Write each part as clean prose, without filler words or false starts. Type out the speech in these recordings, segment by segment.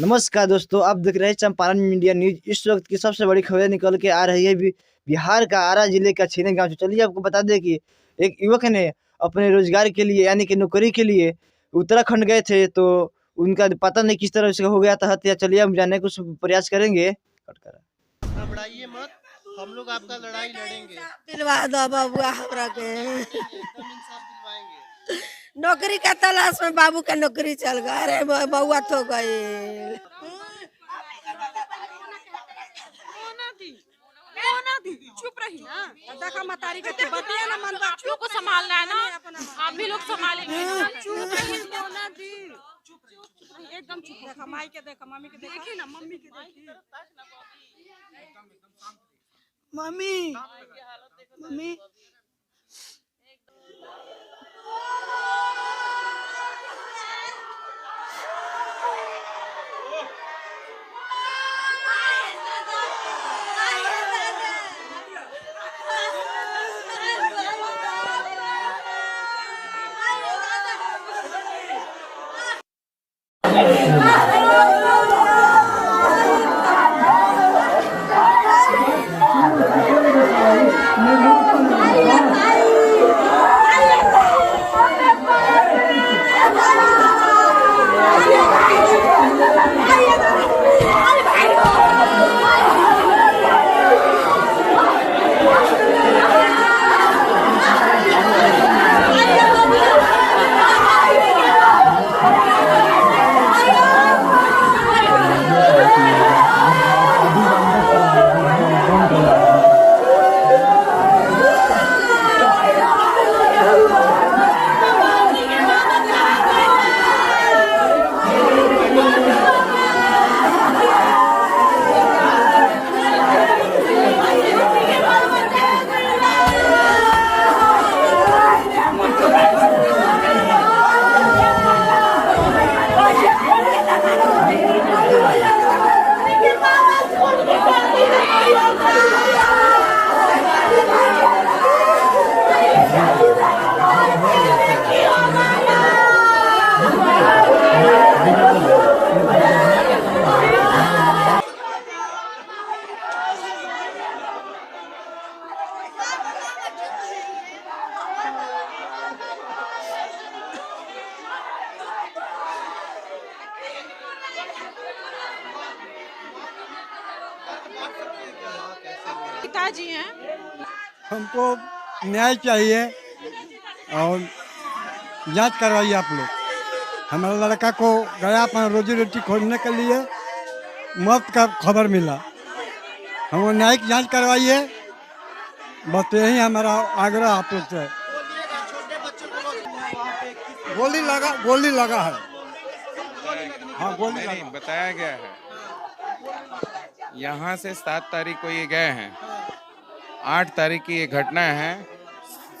नमस्कार दोस्तों, आप देख रहे हैं चंपारण मीडिया न्यूज। इस वक्त की सबसे बड़ी खबर निकल के आ रही है बिहार का आरा जिले का छेने गांव से। चलिए आपको बता दें कि एक युवक ने अपने रोजगार के लिए यानी कि नौकरी के लिए उत्तराखंड गए थे, तो उनका पता नहीं किस तरह से हो गया था हत्या। चलिए हम जानने का कुछ प्रयास करेंगे। घबराइए मत, हम लोग आपका लड़ाई लड़ेंगे। दिलवा दो बबुआ हमरा के। एकदम इंसाफ दिलवाएंगे। नौकरी का तलाश में बाबू का नौकरी चल गया। अरे बउआ तो गए। चुप रही ना, देखा मतारी के बतिया ना, मन बच्चों को संभालना है ना, हम भी लोग संभालेंगे। चुप रही मोना दी, एकदम चुप। देखा माई के, देखा मम्मी के, देखी ना मम्मी के, देखी मम्मी मम्मी। पिताजी हैं। हमको न्याय चाहिए और जांच करवाइए आप लोग। हमारा लड़का को गया अपना रोजी रोटी खोजने के लिए, मौत का खबर मिला। हमको न्यायिक जांच करवाइए, बस यही हमारा आग्रह आप लोग से। गोली लगा है। हाँ, गोली लगा। बताया गया है। यहाँ से 7 तारीख को ये गए हैं, 8 तारीख की ये घटना है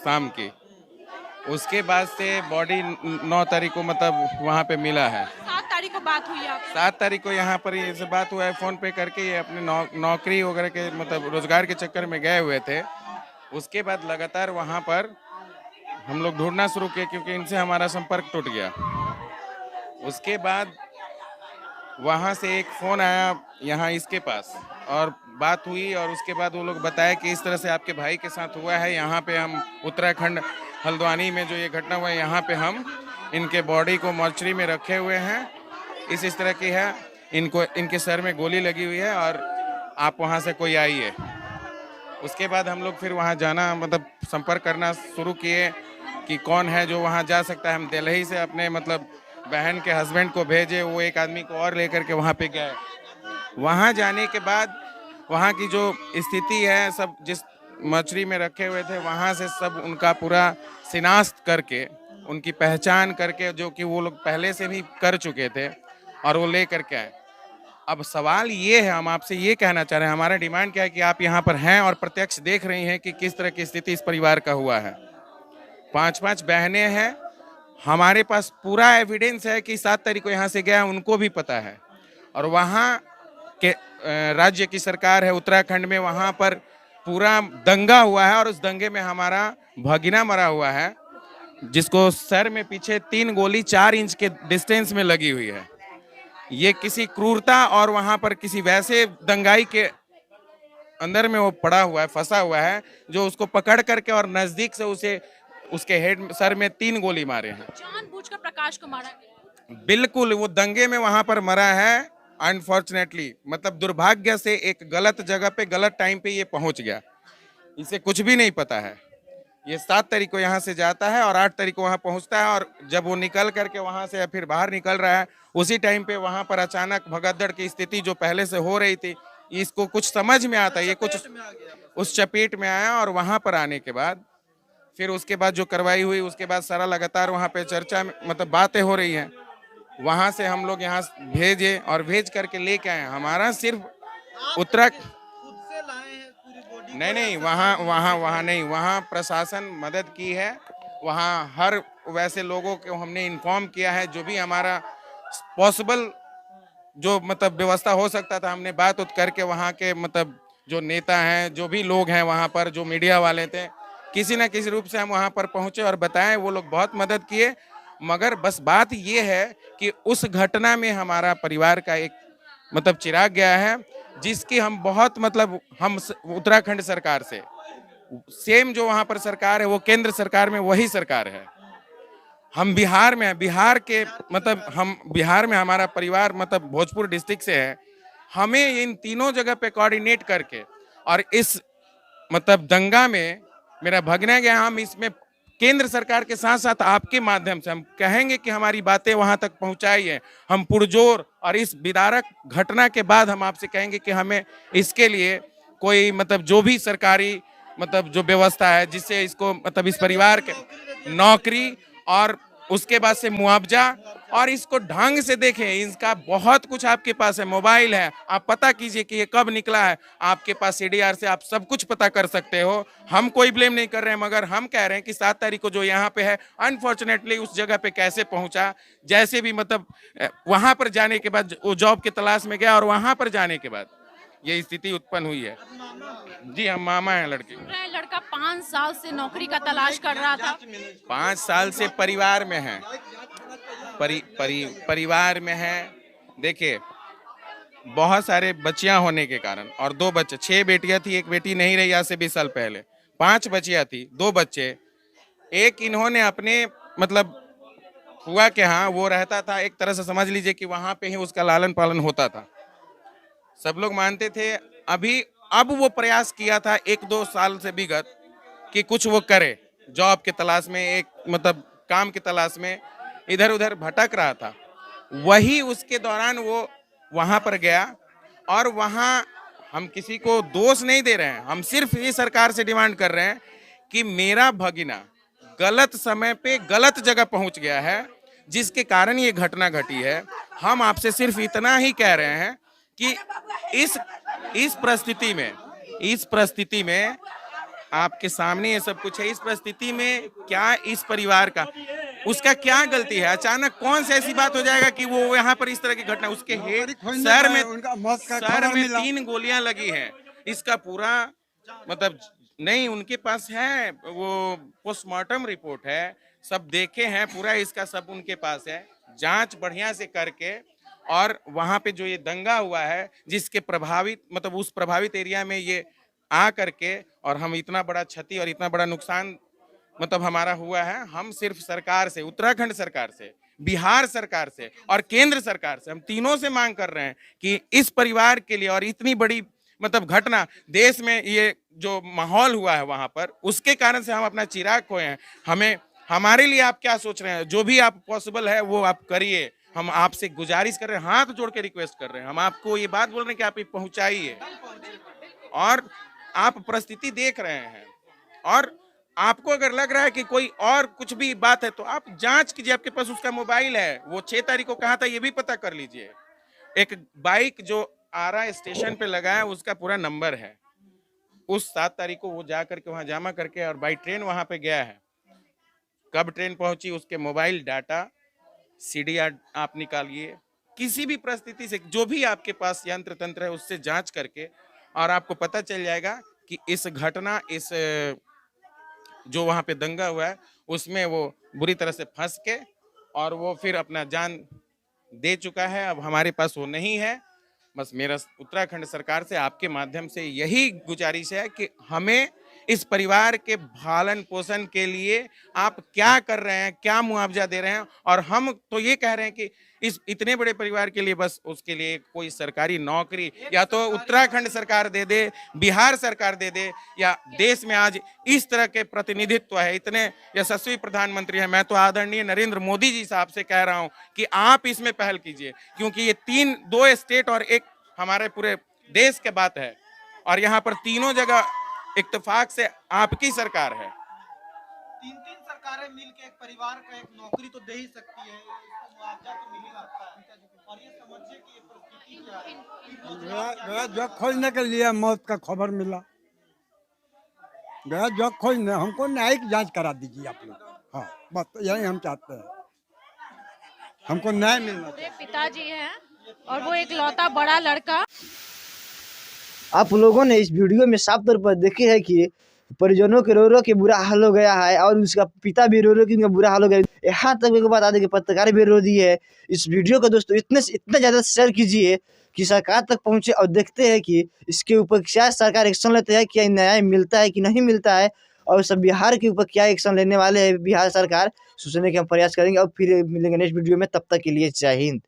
शाम की। उसके बाद से बॉडी 9 तारीख को मतलब वहाँ पे मिला है। 7 तारीख को बात हुई आप? 7 तारीख को यहाँ पर ये से बात हुआ है, फ़ोन पे करके ये अपने नौकरी वगैरह के मतलब रोजगार के चक्कर में गए हुए थे। उसके बाद लगातार वहाँ पर हम लोग ढूंढना शुरू किए क्योंकि इनसे हमारा संपर्क टूट गया। उसके बाद वहाँ से एक फ़ोन आया यहाँ इसके पास और बात हुई, और उसके बाद वो लोग बताया कि इस तरह से आपके भाई के साथ हुआ है। यहाँ पे हम उत्तराखंड हल्द्वानी में जो ये घटना हुआ है, यहाँ पे हम इनके बॉडी को मॉर्चरी में रखे हुए हैं। इस तरह की है, इनके सर में गोली लगी हुई है और आप वहाँ से कोई आइए। उसके बाद हम लोग फिर वहाँ जाना मतलब संपर्क करना शुरू किए कि कौन है जो वहाँ जा सकता है। हम दिल्ली से अपने मतलब बहन के हस्बैंड को भेजे, वो एक आदमी को और लेकर के वहाँ पे गए। वहाँ जाने के बाद वहाँ की जो स्थिति है, सब जिस मछली में रखे हुए थे वहाँ से सब उनका पूरा शिनाख्त करके, उनकी पहचान करके, जो कि वो लोग पहले से भी कर चुके थे, और वो ले करके आए। अब सवाल ये है, हम आपसे ये कहना चाह रहे हैं, हमारा डिमांड क्या है कि आप यहाँ पर हैं और प्रत्यक्ष देख रही हैं कि किस तरह की स्थिति इस परिवार का हुआ है। 5-5 बहनें हैं, हमारे पास पूरा एविडेंस है कि 7 तारीख को यहाँ से गया, उनको भी पता है। और वहाँ के राज्य की सरकार है उत्तराखंड में, वहाँ पर पूरा दंगा हुआ है और उस दंगे में हमारा भगिना मरा हुआ है, जिसको सर में पीछे 3 गोली 4 इंच के डिस्टेंस में लगी हुई है। ये किसी क्रूरता और वहां पर किसी वैसे दंगाई के अंदर में वो पड़ा हुआ है, फंसा हुआ है, जो उसको पकड़ करके और नजदीक से उसे उसके हेड सर में 3 गोली मारे हैं। जानबूझकर प्रकाश को मारा गया। बिल्कुल वो दंगे में वहां पर मरा है। अनफॉर्चुनेटली मतलब दुर्भाग्य से एक गलत जगह पे गलत टाइम पे ये पहुंच गया। इसे कुछ भी नहीं पता है। ये 7 तारीख को यहाँ से जाता है और 8 तारीख को वहाँ पहुँचता है, और जब वो निकल करके वहाँ से फिर बाहर निकल रहा है, उसी टाइम पे वहाँ पर अचानक भगदड़ की स्थिति जो पहले से हो रही थी, इसको कुछ समझ में आता है, ये कुछ उस चपेट में आया। और वहाँ पर आने के बाद फिर उसके बाद जो कार्रवाई हुई, उसके बाद सारा लगातार वहाँ पे चर्चा मतलब बातें हो रही हैं। वहाँ से हम लोग यहाँ भेजे और भेज करके लेके आए। हमारा सिर्फ उत्तराखंड खुद से लाए हैं पूरी बॉडी? नहीं, वहाँ नहीं, वहाँ प्रशासन मदद की है। वहाँ हर वैसे लोगों को हमने इन्फॉर्म किया है, जो भी हमारा पॉसिबल जो मतलब व्यवस्था हो सकता था, हमने बात करके वहाँ के मतलब जो नेता हैं, जो भी लोग हैं वहाँ पर, जो मीडिया वाले थे, किसी न किसी रूप से हम वहाँ पर पहुँचे और बताएं। वो लोग बहुत मदद किए। मगर बस बात ये है कि उस घटना में हमारा परिवार का एक मतलब चिराग गया है, जिसकी हम बहुत मतलब हम उत्तराखंड सरकार से सेम जो वहाँ पर सरकार है, वो केंद्र सरकार में वही सरकार है। हम बिहार में हैं, बिहार के मतलब हम बिहार में हमारा परिवार मतलब भोजपुर डिस्ट्रिक्ट से है। हमें इन तीनों जगह पे कोऑर्डिनेट करके और इस मतलब दंगा में मेरा भगना गया। हम इसमें केंद्र सरकार के साथ साथ आपके माध्यम से हम कहेंगे कि हमारी बातें वहां तक पहुंचाई है। हम पुरजोर और इस विदारक घटना के बाद हम आपसे कहेंगे कि हमें इसके लिए कोई मतलब जो भी सरकारी मतलब जो व्यवस्था है, जिससे इसको मतलब इस परिवार के नौकरी और उसके बाद से मुआवजा, और इसको ढंग से देखें। इसका बहुत कुछ आपके पास है, मोबाइल है, आप पता कीजिए कि ये कब निकला है। आपके पास सीडीआर से आप सब कुछ पता कर सकते हो। हम कोई ब्लेम नहीं कर रहे हैं, मगर हम कह रहे हैं कि 7 तारीख को जो यहाँ पे है, अनफॉर्चुनेटली उस जगह पे कैसे पहुंचा, जैसे भी मतलब वहां पर जाने के बाद वो जॉब की तलाश में गया और वहां पर जाने के बाद ये स्थिति उत्पन्न हुई है। जी हम मामा हैं लड़के। लड़का 5 साल से नौकरी का तलाश कर रहा था। 5 साल से परिवार में है, परिवार में है। देखिए बहुत सारे बच्चियां होने के कारण, और 2 बच्चे, 6 बेटियां थी, 1 बेटी नहीं रही आज से 20 साल पहले। 5 बच्चियां थी, 2 बच्चे। एक इन्होंने अपने मतलब हुआ कि हाँ वो रहता था, एक तरह से समझ लीजिए कि वहां पे ही उसका लालन पालन होता था, सब लोग मानते थे। अब वो प्रयास किया था 1-2 साल से विगत कि कुछ वो करे, जॉब के तलाश में, एक मतलब काम की तलाश में इधर उधर भटक रहा था। वही उसके दौरान वो वहां पर गया, और वहां हम किसी को दोष नहीं दे रहे हैं, हम सिर्फ ये सरकार से डिमांड कर रहे हैं कि मेरा भगिना गलत समय पे गलत जगह पहुंच गया है, जिसके कारण ये घटना घटी है। हम आपसे सिर्फ इतना ही कह रहे हैं कि इस परिस्थिति में आपके सामने ये सब कुछ है। इस परिस्थिति में क्या इस परिवार का उसका क्या गलती है? अचानक कौन सी ऐसी बात हो जाएगा कि वो यहाँ पर इस तरह की घटना, उसके सर में 3 गोलियां लगी हैं। इसका पूरा मतलब नहीं, उनके पास है, वो पोस्टमार्टम रिपोर्ट है, सब देखे हैं पूरा, इसका सब उनके पास है। जांच बढ़िया से करके, और वहां पे जो ये दंगा हुआ है, जिसके प्रभावित मतलब उस प्रभावित एरिया में ये आ करके, और हम इतना बड़ा क्षति और इतना बड़ा नुकसान मतलब हमारा हुआ है। हम सिर्फ सरकार से, उत्तराखंड सरकार से, बिहार सरकार से और केंद्र सरकार से, हम तीनों से मांग कर रहे हैं कि इस परिवार के लिए, और इतनी बड़ी मतलब घटना देश में ये जो माहौल हुआ है वहां पर, उसके कारण से हम अपना चिराग खोए हैं। हमारे लिए आप क्या सोच रहे हैं? जो भी आप पॉसिबल है वो आप करिए। हम आपसे गुजारिश कर रहे हैं, हाथ जोड़ के रिक्वेस्ट कर रहे हैं। हम आपको ये बात बोल रहे हैं कि आप ये पहुंचाइए, और आप परिस्थिति देख रहे हैं, और आपको अगर लग रहा है कि कोई और कुछ भी बात है तो आप जांच कीजिए। आपके पास उसका मोबाइल है, वो 6 तारीख को कहाँ था ये भी पता कर लीजिए। एक बाइक जो आरा स्टेशन पे लगा है, उसका पूरा नंबर है। उस 7 तारीख को वो जा करके वहां जमा करके और बाई ट्रेन वहां पे गया है। कब ट्रेन पहुंची, उसके मोबाइल डाटा, सीडीआर आप निकालिए। किसी भी परिस्थिति से जो भी आपके पास यंत्र तंत्र है उससे जांच करके, और आपको पता चल जाएगा कि इस घटना, इस जो वहां पे दंगा हुआ है, उसमें वो बुरी तरह से फंस के, और वो फिर अपना जान दे चुका है, अब हमारे पास वो नहीं है। बस मेरा उत्तराखंड सरकार से आपके माध्यम से यही गुजारिश है कि हमें इस परिवार के पालन पोषण के लिए आप क्या कर रहे हैं, क्या मुआवजा दे रहे हैं। और हम तो ये कह रहे हैं कि इस इतने बड़े परिवार के लिए बस उसके लिए कोई सरकारी नौकरी या तो उत्तराखंड सरकार दे दे, बिहार सरकार दे दे, या देश में आज इस तरह के प्रतिनिधित्व है, इतने यशस्वी प्रधानमंत्री हैं। मैं तो आदरणीय नरेंद्र मोदी जी साहब से कह रहा हूं कि आप इसमें पहल कीजिए, क्योंकि ये दो स्टेट और एक हमारे पूरे देश के बात है, और यहाँ पर तीनों जगह इत्तेफाक से आपकी सरकार है। तीन सरकारें मिलकर एक परिवार का एक नौकरी तो दे ही सकती है, इसको मुआवजा तो मिल ही जाता है। और ये समझिए कि ये परिस्थिति क्या है। गया जग खोजने के लिए मौत का खबर मिला, गया जग खोजने, हमको न्यायिक जांच करा दीजिए आप लोग। हाँ, बस यही हम चाहते हैं, हमको न्याय मिलना चाहिए। पिताजी हैं और वो एक लौता बड़ा लड़का। आप लोगों ने इस वीडियो में साफ तौर पर देखे है कि परिजनों के रो रो के बुरा हाल हो गया है, और उसका पिता भी रो रो के उनका बुरा हाल हो गया। यहाँ तक एक बता दें कि पत्रकार भी रो दी है। इस वीडियो को दोस्तों इतना ज़्यादा शेयर कीजिए कि सरकार तक पहुँचे, और देखते हैं कि इसके ऊपर क्या सरकार एक्शन लेते हैं, क्या न्याय मिलता है कि नहीं मिलता है, और सब बिहार के ऊपर क्या एक्शन लेने वाले हैं बिहार सरकार, सुनने के हम प्रयास करेंगे। और फिर मिलेंगे नेक्स्ट वीडियो में, तब तक के लिए जय हिंद।